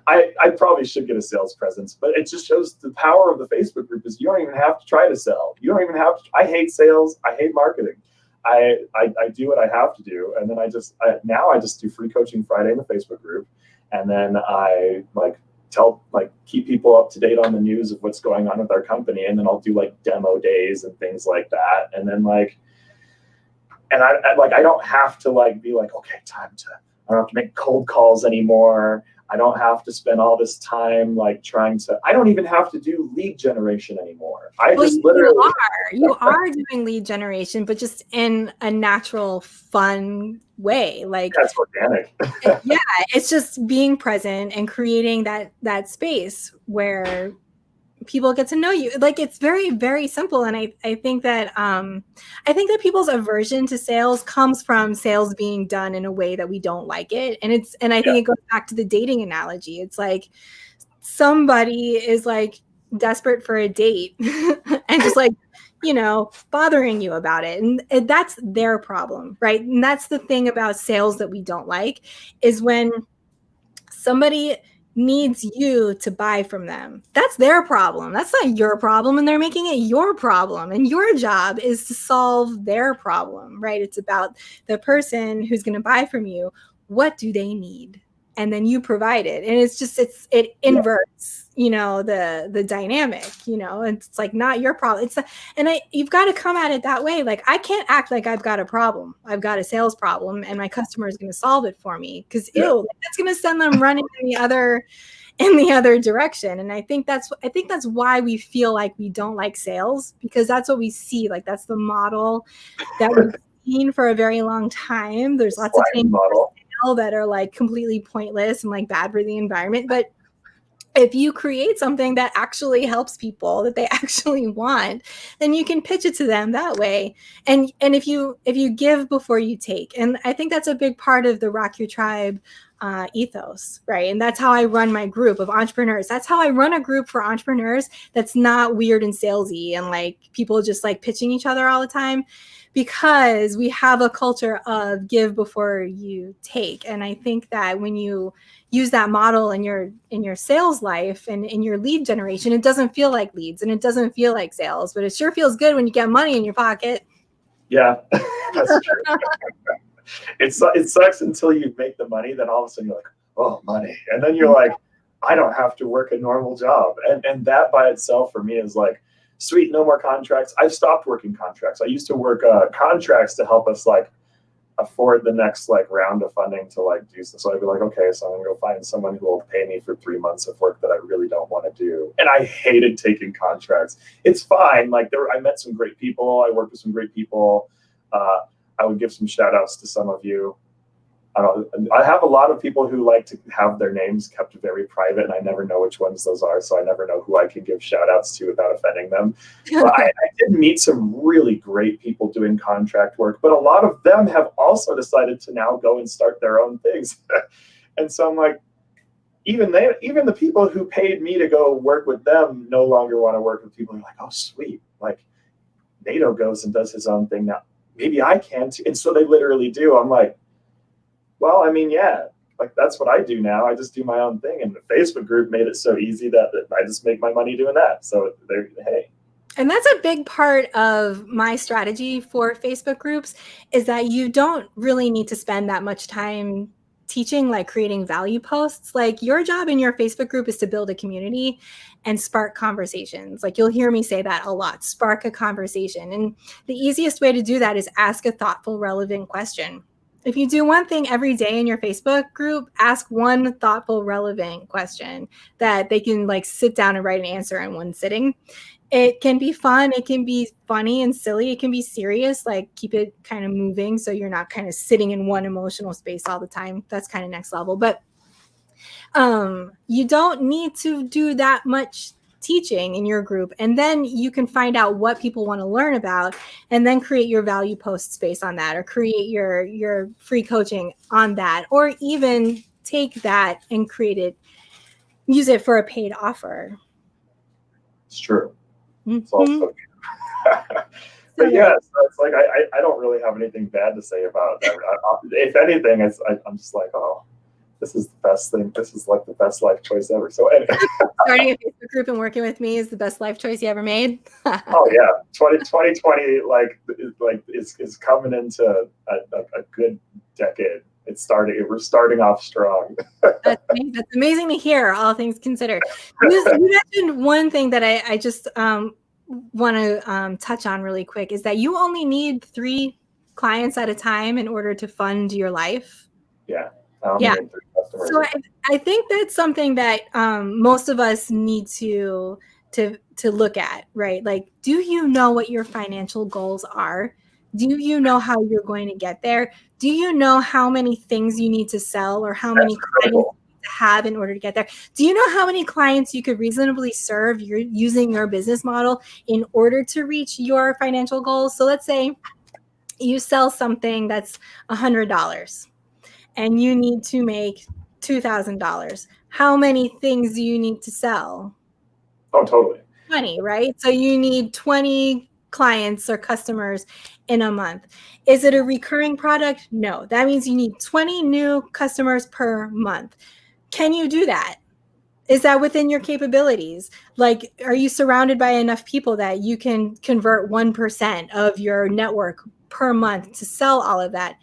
I probably should get a sales presence, but it just shows the power of the Facebook group is you don't even have to try to sell. You don't even have to, I hate sales. I hate marketing. I do what I have to do. And then I just do free coaching Friday in the Facebook group. And then I keep people up to date on the news of what's going on with our company. And then I'll do like demo days and things like that. And then I don't have to like be like, okay, I don't have to make cold calls anymore. I don't have to spend all this time like I don't even have to do lead generation anymore. You are doing lead generation, but just in a natural, fun way. Like, that's organic. Yeah, it's just being present and creating that space where people get to know you. Like, it's very, very simple. And I think that people's aversion to sales comes from sales being done in a way that we don't like it. And I think it goes back to the dating analogy. It's like somebody is like desperate for a date and just like, you know, bothering you about it. And that's their problem, right? And that's the thing about sales that we don't like, is when somebody needs you to buy from them. That's their problem. That's not your problem. And they're making it your problem. And your job is to solve their problem, right? It's about the person who's going to buy from you. What do they need? And then you provide it. And it's just, it inverts, you know, the dynamic, you know, and it's like not your problem. You've got to come at it that way. Like, I can't act like I've got a problem. I've got a sales problem and my customer is going to solve it for me, because that's going to send them running in the other direction. And I think that's why we feel like we don't like sales, because that's what we see. Like, that's the model that we've seen for a very long time. There's lots of things that are like completely pointless and like bad for the environment. But if you create something that actually helps people, that they actually want, then you can pitch it to them that way. And if you give before you take, and I think that's a big part of the Rock Your Tribe ethos, right? And that's how I run my group of entrepreneurs. That's how I run a group for entrepreneurs that's not weird and salesy and like people just like pitching each other all the time, because we have a culture of give before you take. And I think that when you use that model in your sales life and in your lead generation, it doesn't feel like leads and it doesn't feel like sales, but it sure feels good when you get money in your pocket. Yeah, that's true. It sucks until you make the money. Then all of a sudden you're like, oh, money. And then you're like, I don't have to work a normal job. And that by itself for me is like, sweet, no more contracts. I've stopped working contracts. I used to work contracts to help us like afford the next like round of funding to like do so. I'd be like, okay, so I'm gonna go find someone who will pay me for 3 months of work that I really don't want to do. And I hated taking contracts. It's fine. Like I met some great people. I worked with some great people. I would give some shout outs to some of you. I have a lot of people who like to have their names kept very private, and I never know which ones those are, so I never know who I can give shout outs to without offending them. But I did meet some really great people doing contract work, but a lot of them have also decided to now go and start their own things. And so I'm like, even the people who paid me to go work with them no longer want to work with people who are like, oh, sweet, like NATO goes and does his own thing now. Maybe I can too. And so they literally do. I'm like, well, I mean, yeah, like that's what I do now. I just do my own thing. And the Facebook group made it so easy that I just make my money doing that. So hey. And that's a big part of my strategy for Facebook groups, is that you don't really need to spend that much time teaching, like creating value posts. Like, your job in your Facebook group is to build a community and spark conversations. Like, you'll hear me say that a lot, spark a conversation. And the easiest way to do that is ask a thoughtful, relevant question. If you do one thing every day in your Facebook group, ask one thoughtful, relevant question that they can like sit down and write an answer in one sitting. It can be fun. It can be funny and silly. It can be serious, like keep it kind of moving so you're not kind of sitting in one emotional space all the time. That's kind of next level. But you don't need to do that much teaching in your group. And then you can find out what people want to learn about and then create your value posts based on that, or create your free coaching on that, or even take that and use it for a paid offer. It's true. It's also but yeah, so it's like I don't really have anything bad to say about that. If anything, I'm just like, oh, this is the best thing. This is like the best life choice ever. So anyway. Starting a Facebook group and working with me is the best life choice you ever made. Oh yeah, 2020 is coming into a good decade. We're starting off strong. That's amazing to hear, all things considered. You mentioned one thing that I just want to touch on really quick, is that you only need 3 clients at a time in order to fund your life. Yeah. So I think that's something that most of us need to look at, right? Like, do you know what your financial goals are? Do you know how you're going to get there? Do you know how many things you need to sell, or how many clients you need to have in order to get there? Do you know how many clients you could reasonably serve using your business model in order to reach your financial goals? So let's say you sell something that's $100 and you need to make $2,000. How many things do you need to sell? Oh, totally. 20, right? So you need 20 clients or customers in a month. Is it a recurring product? No. That means you need 20 new customers per month. Can you do that? Is that within your capabilities? Like, are you surrounded by enough people that you can convert 1% of your network per month to sell all of that?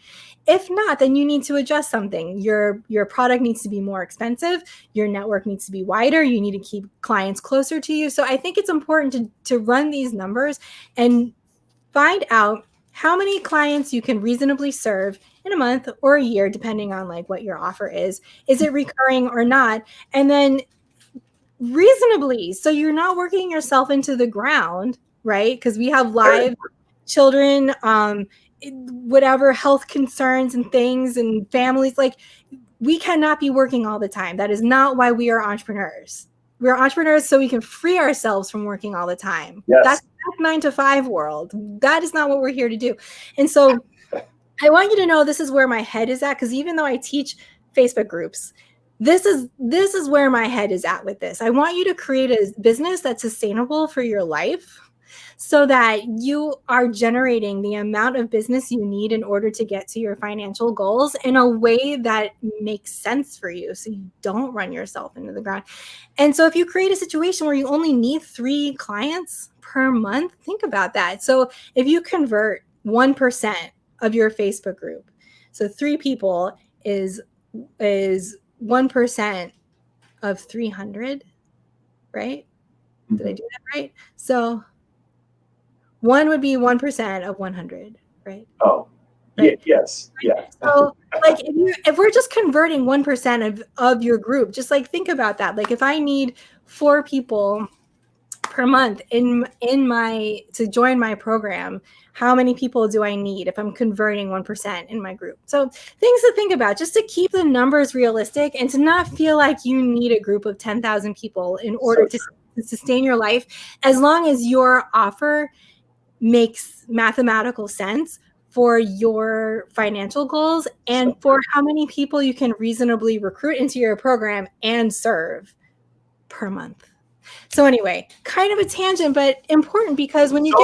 If not, then you need to adjust something. Your product needs to be more expensive. Your network needs to be wider. You need to keep clients closer to you. So I think it's important to run these numbers and find out how many clients you can reasonably serve in a month or a year, depending on like what your offer is. Is it recurring or not? And then reasonably, so you're not working yourself into the ground, right? Because we have live children, whatever health concerns and things and families, like we cannot be working all the time. That is not why we are entrepreneurs. We're entrepreneurs so we can free ourselves from working all the time. Yes. That's 9-to-5 world. That is not what we're here to do. And so I want you to know this is where my head is at, because even though I teach Facebook groups, this is where my head is at with this. I want you to create a business that's sustainable for your life so that you are generating the amount of business you need in order to get to your financial goals in a way that makes sense for you, so you don't run yourself into the ground. And so if you create a situation where you only need 3 clients per month, think about that. So if you convert 1% of your Facebook group, so 3 people is 1% of 300, right? Did I do that right? So 1 would be 1% of 100, right? Oh, right. Yes. Yeah. So like if we're just converting 1% of your group, just like think about that. Like if I need 4 people per month to join my program, how many people do I need if I'm converting 1% in my group? So things to think about, just to keep the numbers realistic and to not feel like you need a group of 10,000 people in order to sustain your life, as long as your offer makes mathematical sense for your financial goals and for how many people you can reasonably recruit into your program and serve per month. So anyway, kind of a tangent, but important, because when you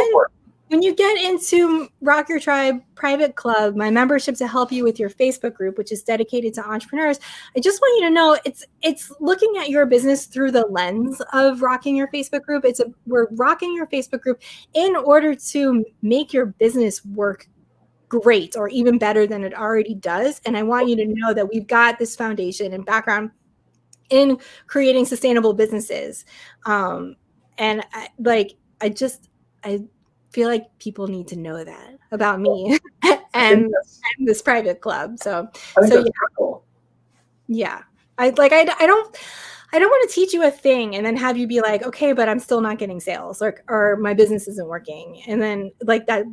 get into Rock Your Tribe Private Club, my membership to help you with your Facebook group, which is dedicated to entrepreneurs, I just want you to know it's looking at your business through the lens of rocking your Facebook group. We're rocking your Facebook group in order to make your business work great or even better than it already does. And I want you to know that we've got this foundation and background in creating sustainable businesses. And I feel like people need to know that about me and this private club. So yeah. Cool. Yeah. I don't want to teach you a thing and then have you be like, okay, but I'm still not getting sales, or my business isn't working. And then like that.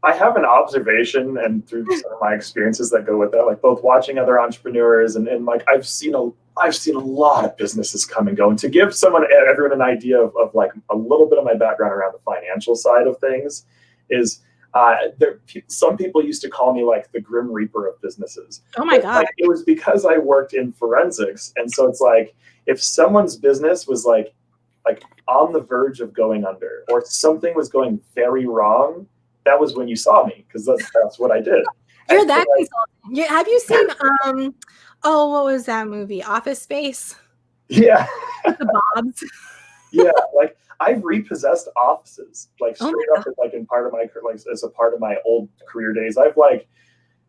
I have an observation, and through some of my experiences that go with that, like both watching other entrepreneurs and like I've seen a lot of businesses come and go. And to give everyone an idea of like a little bit of my background around the financial side of things is some people used to call me like the Grim Reaper of businesses. Oh my God. Like, it was because I worked in forensics. And so it's like, if someone's business was like on the verge of going under, or something was going very wrong, that was when you saw me, because that's what I did. You're that consultant. Have you seen what was that movie? Office Space? Yeah. The Bobs. Yeah, like I've repossessed offices, like straight up, like in part of my, like as a part of my old career days.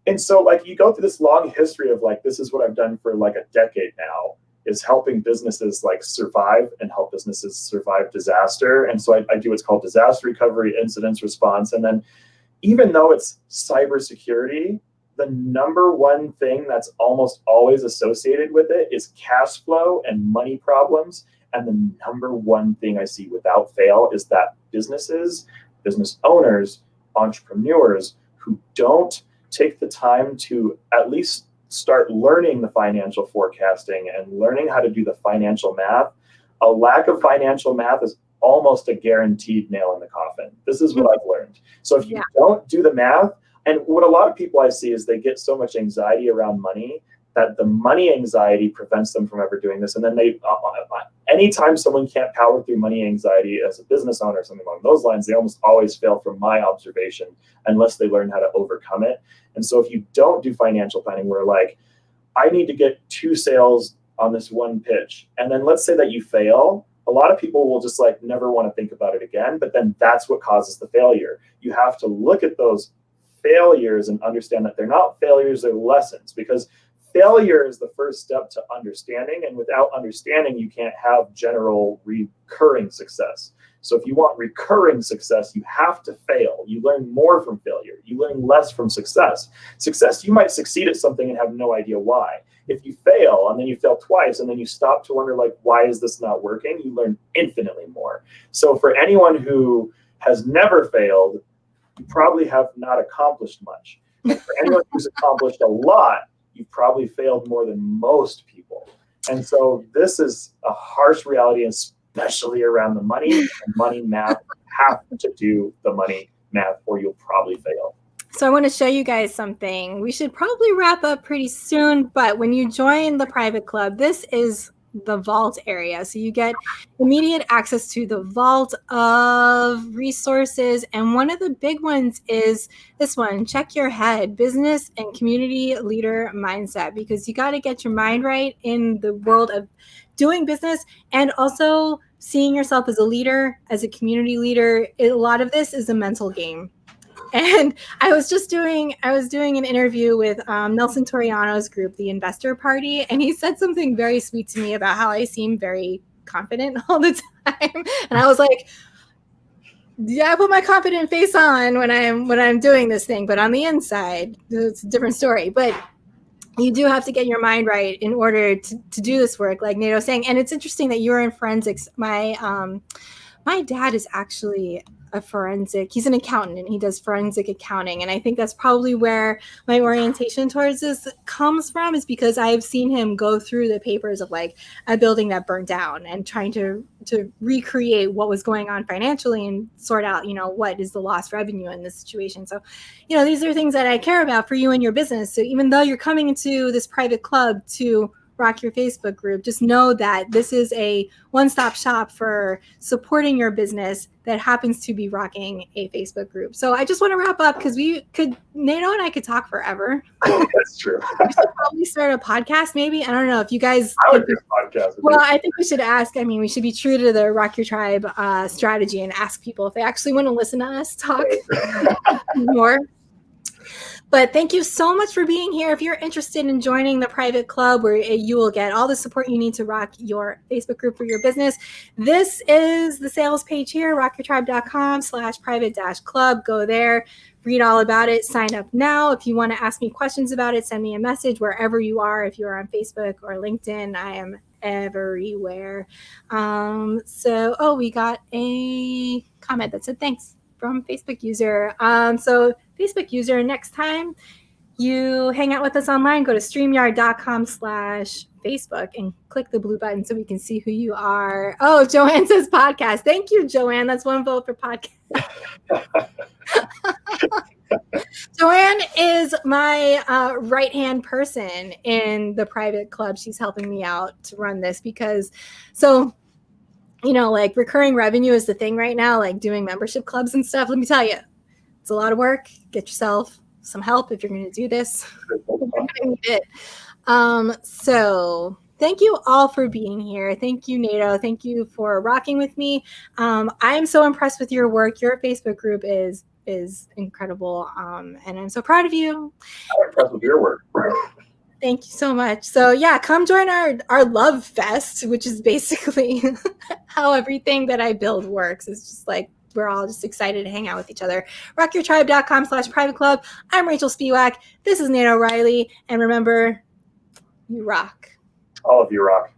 And so like you go through this long history of like, this is what I've done for like a decade now, is helping businesses like survive and help businesses survive disaster. And so I do what's called disaster recovery, incident response. And then even though it's cybersecurity, the number one thing that's almost always associated with it is cash flow and money problems. And the number one thing I see without fail is that businesses, business owners, entrepreneurs who don't take the time to at least start learning the financial forecasting and learning how to do the financial math, a lack of financial math is almost a guaranteed nail in the coffin. This is what I've learned. So if you don't do the math, and what a lot of people I see is they get so much anxiety around money that the money anxiety prevents them from ever doing this. And then anytime someone can't power through money anxiety as a business owner or something along those lines, they almost always fail from my observation unless they learn how to overcome it. And so if you don't do financial planning, where like, I need to get 2 sales on this one pitch. And then let's say that you fail. A lot of people will just like never want to think about it again, but then that's what causes the failure. You have to look at those failures and understand that they're not failures, they're lessons, because failure is the first step to understanding. And without understanding, you can't have general recurring success. So if you want recurring success, you have to fail. You learn more from failure. You learn less from success. Success, you might succeed at something and have no idea why. If you fail and then you fail twice and then you stop to wonder, like, why is this not working? You learn infinitely more. So for anyone who has never failed, you probably have not accomplished much. And for anyone who's accomplished a lot, you've probably failed more than most people. And so this is a harsh reality, especially around the money and money math. Have to do the money math or you'll probably fail. So I want to show you guys something. We should probably wrap up pretty soon, but when you join the private club, this is the vault area. So you get immediate access to the vault of resources. And one of the big ones is this one, check your head, business and community leader mindset, because you got to get your mind right in the world of doing business and also seeing yourself as a leader, as a community leader. A lot of this is a mental game. And I was doing an interview with Nelson Toriano's group, the Investor Party, and he said something very sweet to me about how I seem very confident all the time. And I was like, yeah, I put my confident face on when I'm doing this thing, but on the inside, it's a different story. But you do have to get your mind right in order to do this work, like Nato was saying. And it's interesting that you're in forensics. My dad is actually he's an accountant and he does forensic accounting. And I think that's probably where my orientation towards this comes from, is because I've seen him go through the papers of like a building that burned down and trying to recreate what was going on financially and sort out, what is the lost revenue in this situation. So, these are things that I care about for you and your business. So even though you're coming into this private club to rock your Facebook group, just know that this is a one-stop shop for supporting your business that happens to be rocking a Facebook group. So I just want to wrap up because Nato and I could talk forever. That's true. We should probably start a podcast maybe. I don't know if you guys... I would do a podcast. Well, I think we should ask. I mean, we should be true to the Rock Your Tribe strategy and ask people if they actually want to listen to us talk more. But thank you so much for being here. If you're interested in joining the private club where you will get all the support you need to rock your Facebook group for your business, this is the sales page here, rockyourtribe.com/private-club. Go there, read all about it, sign up now. If you want to ask me questions about it, send me a message wherever you are. If you're on Facebook or LinkedIn, I am everywhere. We got a comment that said thanks from Facebook user. So Facebook user, next time you hang out with us online, go to streamyard.com/Facebook and click the blue button so we can see who you are. Oh, Joanne says podcast. Thank you, Joanne. That's one vote for podcast. Joanne is my right-hand person in the private club. She's helping me out to run this because like recurring revenue is the thing right now, like doing membership clubs and stuff. Let me tell you, it's a lot of work. Get yourself some help if you're going to do this. You're going to need it. So thank you all for being here. Thank you, Nato. Thank you for rocking with me. I'm so impressed with your work. Your Facebook group is incredible. And I'm so proud of you. I'm impressed with your work. Thank you so much. So yeah, come join our love fest, which is basically how everything that I build works. It's just like we're all just excited to hang out with each other. rockyourtribe.com/private club. I'm Rachael Spiewak. This is Nato Riley. And remember, you rock. All of you rock.